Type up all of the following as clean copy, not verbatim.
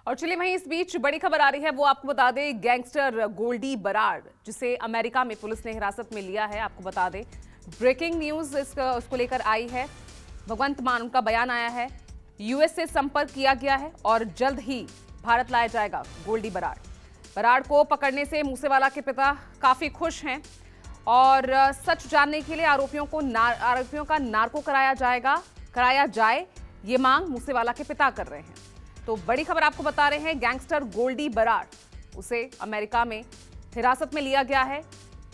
और चलिए वहीं इस बीच बड़ी खबर आ रही है, वो आपको बता दें, गैंगस्टर गोल्डी बराड़ जिसे अमेरिका में पुलिस ने हिरासत में लिया है। आपको बता दें, ब्रेकिंग न्यूज उसको लेकर आई है। भगवंत मान उनका बयान आया है, यूएस से संपर्क किया गया है और जल्द ही भारत लाया जाएगा गोल्डी बराड़। बराड़ को पकड़ने से मूसेवाला के पिता काफी खुश हैं और सच जानने के लिए आरोपियों का नार्को कराया जाए, ये मांग मूसेवाला के पिता कर रहे हैं। तो बड़ी खबर आपको बता रहे हैं, गैंगस्टर गोल्डी बराड़, उसे अमेरिका में हिरासत में लिया गया है,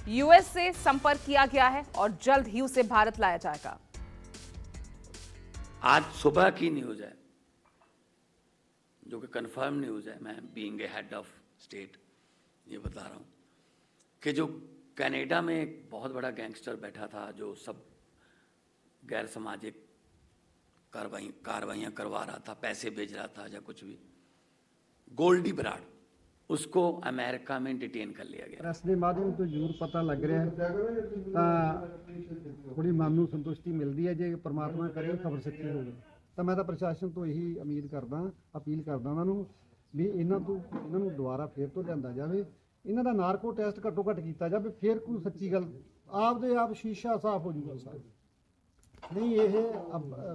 यूएस से संपर्क किया गया है और जल्द ही उसे भारत लाया जाएगा। आज सुबह की न्यूज है, जो कि कंफर्म न्यूज है, मैं being a head of state ये बता रहा हूं कि जो कनाडा में एक बहुत बड़ा गैंगस्टर बैठा था, जो सब गैर सामाजिक कार्रवाइयाँ करवा रहा था, पैसे भेज रहा था या कुछ भी, गोल्डी बराड़, उसको अमेरिका में डिटेन कर लिया गया। ਪ੍ਰੈਸ ਦੇ ਮਾਧਿਅਮ ਤੋਂ ਜ਼ਰੂਰ ਪਤਾ ਲੱਗ ਰਿਹਾ ਤਾਂ ਥੋੜੀ ਮਨ ਨੂੰ ਸੰਤੁਸ਼ਟੀ ਮਿਲਦੀ ਹੈ। ਜੇ ਪ੍ਰਮਾਤਮਾ ਕਰੇ ਖਬਰ ਸੱਚੀ ਹੋਵੇ ਤਾਂ ਮੈਂ ਤਾਂ ਪ੍ਰਸ਼ਾਸਨ ਤੋਂ ਇਹੀ ਉਮੀਦ ਕਰਦਾ, ਅਪੀਲ ਕਰਦਾ ਉਹਨਾਂ ਨੂੰ ਵੀ ਇਹਨਾਂ ਨੂੰ ਦੁਬਾਰਾ ਫੇਰ ਤੋਂ ਲਿਆਂਦਾ ਜਾਵੇ, ਇਹਨਾਂ ਦਾ ਨਾਰਕੋ ਟੈਸਟ ਘੱਟੋ ਘੱਟ ਕੀਤਾ ਜਾਵੇ, ਫੇਰ ਕੋਈ ਸੱਚੀ ਗੱਲ ਆਪਦੇ ਆਪ ਸ਼ੀਸ਼ਾ ਸਾਫ਼ ਹੋ ਜੂਗਾ ਸਾਰਾ। ਨਹੀਂ ਇਹ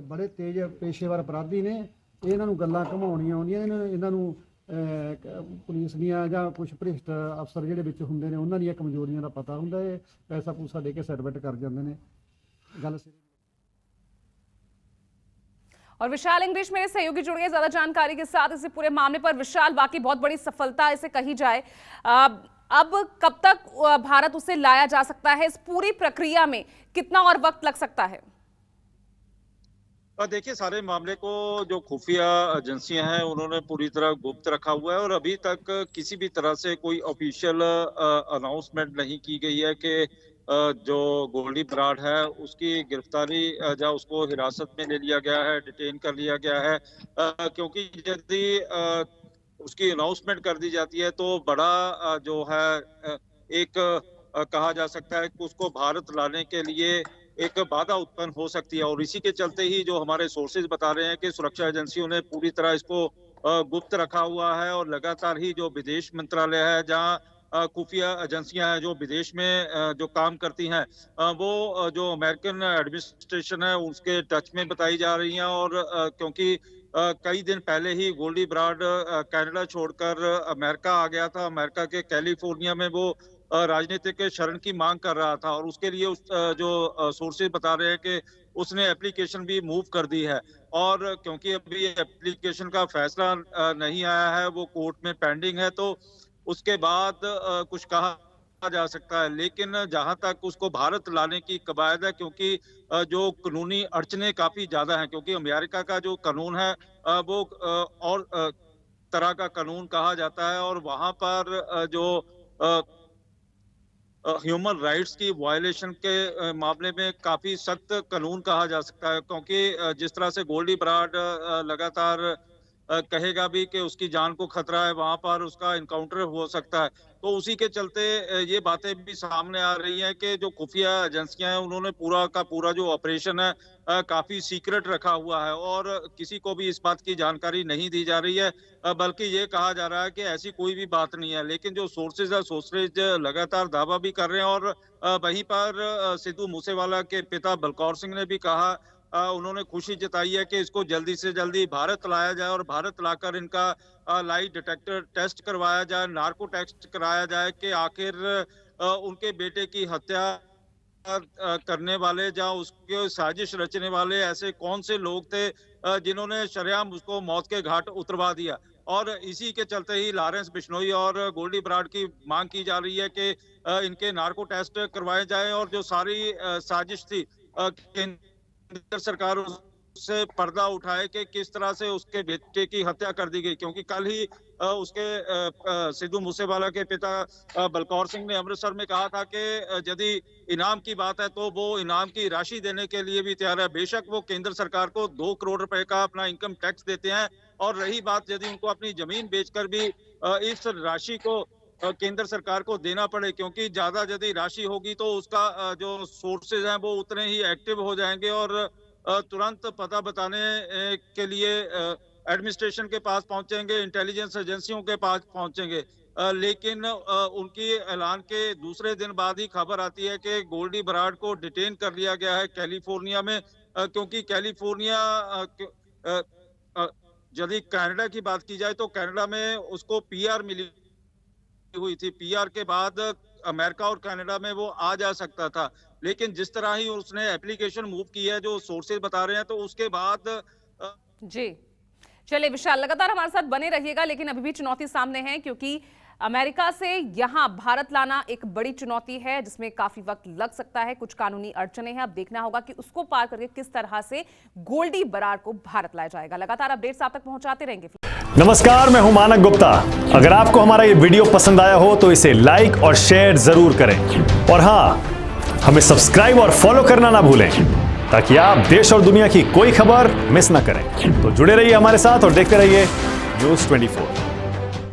ਬੜੇ ਤੇਜ਼ ਪੇਸ਼ੇਵਰ ਅਪਰਾਧੀ ਨੇ, ਇਹਨਾਂ ਨੂੰ ਗੱਲਾਂ ਘਮਾਉਣੀਆਂ ਆਉਂਦੀਆਂ, ਇਹਨਾਂ ਨੂੰ ਪੁਲਿਸ ਦੀਆਂ ਜਾਂ ਕੁਝ ਭ੍ਰਿਸ਼ਟ ਅਫਸਰ ਜਿਹੜੇ ਵਿੱਚ ਹੁੰਦੇ ਨੇ ਉਹਨਾਂ ਦੀਆਂ ਕਮਜ਼ੋਰੀਆਂ ਦਾ ਪਤਾ ਹੁੰਦਾ ਹੈ, ਪੈਸਾ ਪੂਸਾ ਦੇ ਕੇ ਸੈਟਲਮੈਂਟ ਕਰ ਜਾਂਦੇ ਨੇ ਗੱਲ। और विशाल इंग्लिश मेरे सहयोगी जुड़ गए ज्यादा जानकारी के साथ इस पूरे मामले पर। विशाल, वाकई बहुत बड़ी सफलता इसे कही जाए। अब कब तक भारत उसे लाया जा सकता है? इस पूरी प्रक्रिया में कितना और वक्त लग सकता है? देखिए, सारे मामले को जो खुफिया एजेंसियां हैं उन्होंने पूरी तरह गुप्त रखा हुआ है और अभी तक किसी भी तरह से कोई ऑफिशियल अनाउंसमेंट नहीं की गई है कि जो गोल्डी बराड़ है उसकी गिरफ्तारी या उसको हिरासत में ले लिया गया है, डिटेन कर लिया गया है, क्योंकि यदि उसकी अनाउंसमेंट कर दी जाती है तो बड़ा जो है एक कहा जा सकता है कि उसको भारत लाने के लिए एक बाधा उत्पन्न हो सकती है। और इसी के चलते ही जो हमारे सोर्सेज बता रहे हैं कि सुरक्षा एजेंसियों ने पूरी तरह इसको गुप्त रखा हुआ है और लगातार ही जो विदेश मंत्रालय है, जहां खुफिया एजेंसियां हैं जो विदेश में जो काम करती हैं, वो जो अमेरिकन एडमिनिस्ट्रेशन है उसके टच में बताई जा रही हैं। और क्योंकि कई दिन पहले ही गोल्डी बराड़ कनाडा छोड़कर अमेरिका आ गया था, अमेरिका के कैलिफोर्निया में वो राजनीतिक शरण की मांग कर रहा था और उसके लिए जो सोर्सेज बता रहे हैं कि उसने एप्लीकेशन भी मूव कर दी है। और क्योंकि अभी एप्लीकेशन का फैसला नहीं आया है, वो कोर्ट में पेंडिंग है, तो उसके बाद कुछ कहा जा सकता है। लेकिन जहां तक उसको भारत लाने की कवायद है, क्योंकि जो कानूनी अड़चने काफी ज्यादा हैं, क्योंकि अमेरिका का जो कानून है वो और तरह का कानून कहा जाता है और वहां पर जो ह्यूमन राइट्स की वायलेशन के मामले में काफी सख्त कानून कहा जा सकता है। क्योंकि जिस तरह से गोल्डी बराड़ लगातार कहेगा भी कि उसकी जान को खतरा है, वहां पर उसका इनकाउंटर हो सकता है, तो उसी के चलते ये बातें भी सामने आ रही हैं कि जो खुफिया एजेंसियां हैं उन्होंने पूरा का पूरा जो ऑपरेशन है काफी सीक्रेट रखा हुआ है और किसी को भी इस बात की जानकारी नहीं दी जा रही है, बल्कि ये कहा जा रहा है कि ऐसी कोई भी बात नहीं है। लेकिन जो सोर्सेज लगातार दावा भी कर रहे हैं और वहीं पर सिद्धू मूसेवाला के पिता बलकौर सिंह ने भी कहा, उन्होंने खुशी जताई है कि इसको जल्दी से जल्दी भारत लाया जाए और भारत लाकर इनका लाई डिटेक्टर टेस्ट करवाया जाए, नार्को टेस्ट कराया जाए कि आखिर उनके बेटे की हत्या करने वाले या उसके साजिश रचने वाले ऐसे कौन से लोग थे जिन्होंने शरेआम उसको मौत के घाट उतरवा दिया। और इसी के चलते ही लॉरेंस बिश्नोई और गोल्डी बराड़ की मांग की जा रही है कि इनके नार्को टेस्ट करवाए जाए और जो सारी साजिश थी केंद्र सरकार उससे पर्दा उठाए कि किस तरह से उसके बेटे की हत्या कर दी गई। क्योंकि कल ही उसके सिद्धू मूसेवाला के पिता बलकौर सिंह ने अमृतसर में कहा था कि यदि इनाम की बात है तो वो इनाम की राशि देने के लिए भी तैयार है। बेशक वो केंद्र सरकार को 2 करोड़ रुपए का अपना इनकम टैक्स देते हैं और रही बात यदि उनको अपनी जमीन बेचकर भी इस राशि को केंद्र सरकार को देना पड़े, क्योंकि ज्यादा यदि राशि होगी तो उसका जो सोर्सेज हैं वो उतने ही एक्टिव हो जाएंगे और तुरंत पता बताने के लिए एडमिनिस्ट्रेशन के पास पहुंचेंगे, इंटेलिजेंस एजेंसियों के पास पहुंचेंगे। लेकिन उनकी ऐलान के दूसरे दिन बाद ही खबर आती है कि गोल्डी बराड को डिटेन कर लिया गया है कैलिफोर्निया में, क्योंकि कैलिफोर्निया यदि कनाडा की बात की जाए तो कनाडा में उसको पीआर मिली हुई थी। पीआर के बाद अमेरिका और कनाडा में वो आ जा सकता था, लेकिन जिस तरह ही उसने एप्लीकेशन मूव की है, जो सोर्सेज बता रहे हैं, तो उसके बाद जी चलिए विशाल, लगातार हमारे साथ बने रहिएगा, लेकिन अभी भी चुनौती सामने है, क्योंकि अमेरिका से यहां भारत लाना एक बड़ी चुनौती है, जिसमें काफी वक्त लग सकता है। कुछ कानूनी अड़चने हैं, अब देखना होगा कि उसको पार करके किस तरह से गोल्डी बराड को भारत लाया जाएगा। लगातार अपडेट्स आप तक पहुंचाते रहेंगे। नमस्कार, मैं हूं मानक गुप्ता। अगर आपको हमारा ये वीडियो पसंद आया हो तो इसे लाइक और शेयर जरूर करें, और हां, हमें सब्सक्राइब और फॉलो करना ना भूलें, ताकि आप देश और दुनिया की कोई खबर मिस ना करें। तो जुड़े रहिए हमारे साथ और देखते रहिए News 24।